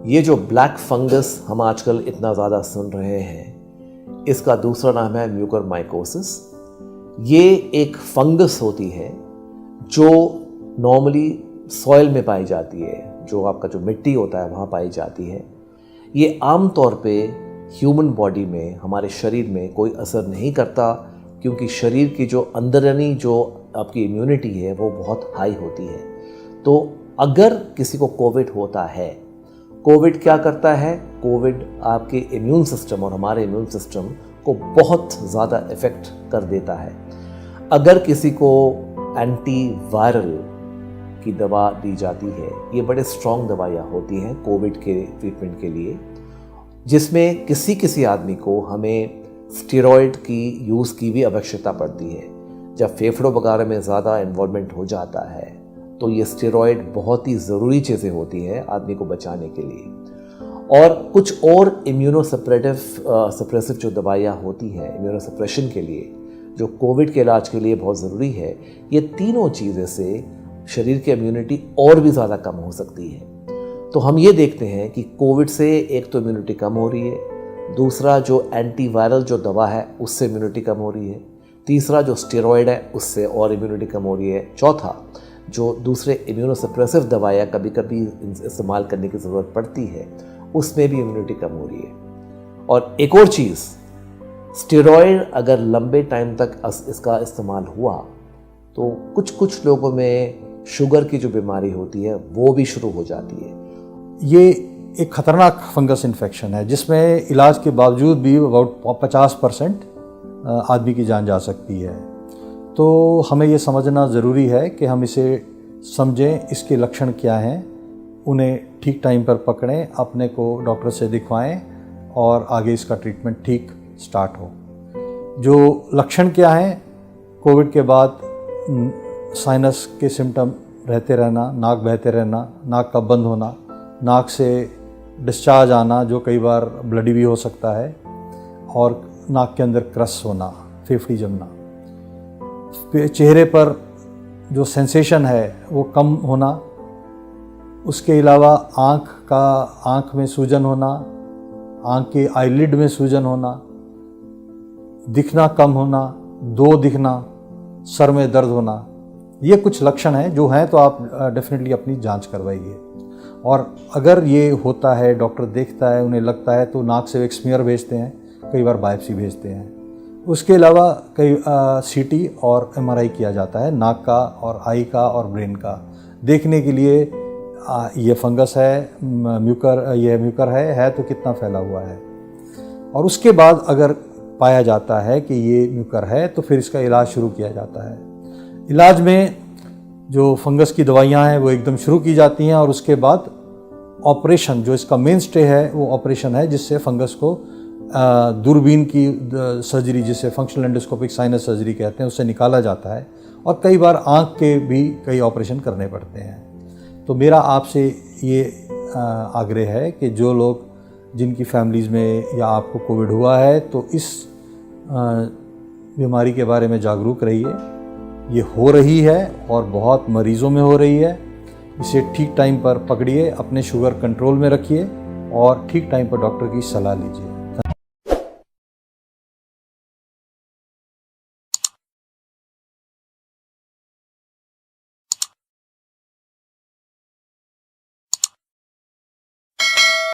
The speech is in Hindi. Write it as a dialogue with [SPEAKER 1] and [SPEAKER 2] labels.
[SPEAKER 1] ये जो ब्लैक फंगस हम आजकल इतना ज़्यादा सुन रहे हैं, इसका दूसरा नाम है म्यूकरमाइकोसिस। ये एक फंगस होती है जो नॉर्मली सॉइल में पाई जाती है, जो आपका जो मिट्टी होता है वहाँ पाई जाती है। ये आम तौर पे ह्यूमन बॉडी में, हमारे शरीर में कोई असर नहीं करता, क्योंकि शरीर की जो अंदरूनी जो आपकी इम्यूनिटी है वो बहुत हाई होती है। तो अगर किसी को कोविड होता है, कोविड क्या करता है? कोविड आपके इम्यून सिस्टम और हमारे इम्यून सिस्टम को बहुत ज़्यादा इफ़ेक्ट कर देता है। अगर किसी को एंटीवायरल की दवा दी जाती है, ये बड़े स्ट्रॉन्ग दवाइयाँ होती हैं कोविड के ट्रीटमेंट के लिए, जिसमें किसी आदमी को हमें स्टेरॉयड की यूज़ की भी आवश्यकता पड़ती है। जब फेफड़ों वगैरह में ज़्यादा इन्वॉल्वमेंट हो जाता है तो ये स्टेरॉयड बहुत ही ज़रूरी चीज़ें होती हैं आदमी को बचाने के लिए। और कुछ और सप्रेसिव जो दवाइयाँ होती हैं इम्यूनोसप्रेशन के लिए, जो कोविड के इलाज के लिए बहुत ज़रूरी है, ये तीनों चीज़ें से शरीर की इम्यूनिटी और भी ज़्यादा कम हो सकती है। तो हम ये देखते हैं कि कोविड से एक तो इम्यूनिटी कम हो रही है, दूसरा जो एंटीवायरल जो दवा है उससे इम्यूनिटी कम हो रही है, तीसरा जो स्टेरॉयड है उससे और इम्यूनिटी कम हो रही है, चौथा जो दूसरे इम्यूनोसप्रेसिव दवाइयाँ कभी कभी इस्तेमाल करने की ज़रूरत पड़ती है उसमें भी इम्यूनिटी कम हो रही है। और एक और चीज़, स्टेरॉयड अगर लंबे टाइम तक इसका इस्तेमाल हुआ तो कुछ लोगों में शुगर की जो बीमारी होती है वो भी शुरू हो जाती है।
[SPEAKER 2] ये एक ख़तरनाक फंगस इन्फेक्शन है जिसमें इलाज के बावजूद भी अबाउट 50% आदमी की जान जा सकती है। तो हमें ये समझना ज़रूरी है कि हम इसे समझें, इसके लक्षण क्या हैं, उन्हें ठीक टाइम पर पकड़ें, अपने को डॉक्टर से दिखवाएं और आगे इसका ट्रीटमेंट ठीक स्टार्ट हो। जो लक्षण क्या हैं? कोविड के बाद साइनस के सिम्टम रहते रहना, नाक बहते रहना, नाक का बंद होना, नाक से डिस्चार्ज आना जो कई बार ब्लडी भी हो सकता है, और नाक के अंदर क्रस होना, फेफड़ी जमना, चेहरे पर जो सेंसेशन है वो कम होना, उसके अलावा आँख में सूजन होना, आँख के आईलिड में सूजन होना, दिखना कम होना, दो दिखना, सर में दर्द होना, ये कुछ लक्षण हैं जो हैं। तो आप डेफिनेटली अपनी जांच करवाइए। और अगर ये होता है, डॉक्टर देखता है, उन्हें लगता है, तो नाक से एक स्मीयर भेजते हैं, कई बार बायोप्सी भेजते हैं। उसके अलावा कई सीटी और एमआरआई किया जाता है, नाक का और आई का और ब्रेन का, देखने के लिए ये फंगस है, ये म्यूकर है तो कितना फैला हुआ है। और उसके बाद अगर पाया जाता है कि ये म्यूकर है तो फिर इसका इलाज शुरू किया जाता है। इलाज में जो फंगस की दवाइयाँ हैं वो एकदम शुरू की जाती हैं, और उसके बाद ऑपरेशन, जो इसका मेन स्टे है वो ऑपरेशन है, जिससे फंगस को दूरबीन की सर्जरी, जिसे फंक्शनल एंडोस्कोपिक साइनस सर्जरी कहते हैं, उससे निकाला जाता है। और कई बार आँख के भी कई ऑपरेशन करने पड़ते हैं। तो मेरा आपसे ये आग्रह है कि जो लोग, जिनकी फैमिलीज़ में या आपको कोविड हुआ है, तो इस बीमारी के बारे में जागरूक रहिए। ये हो रही है और बहुत मरीज़ों में हो रही है। इसे ठीक टाइम पर पकड़िए, अपने शुगर कंट्रोल में रखिए और ठीक टाइम पर डॉक्टर की सलाह लीजिए।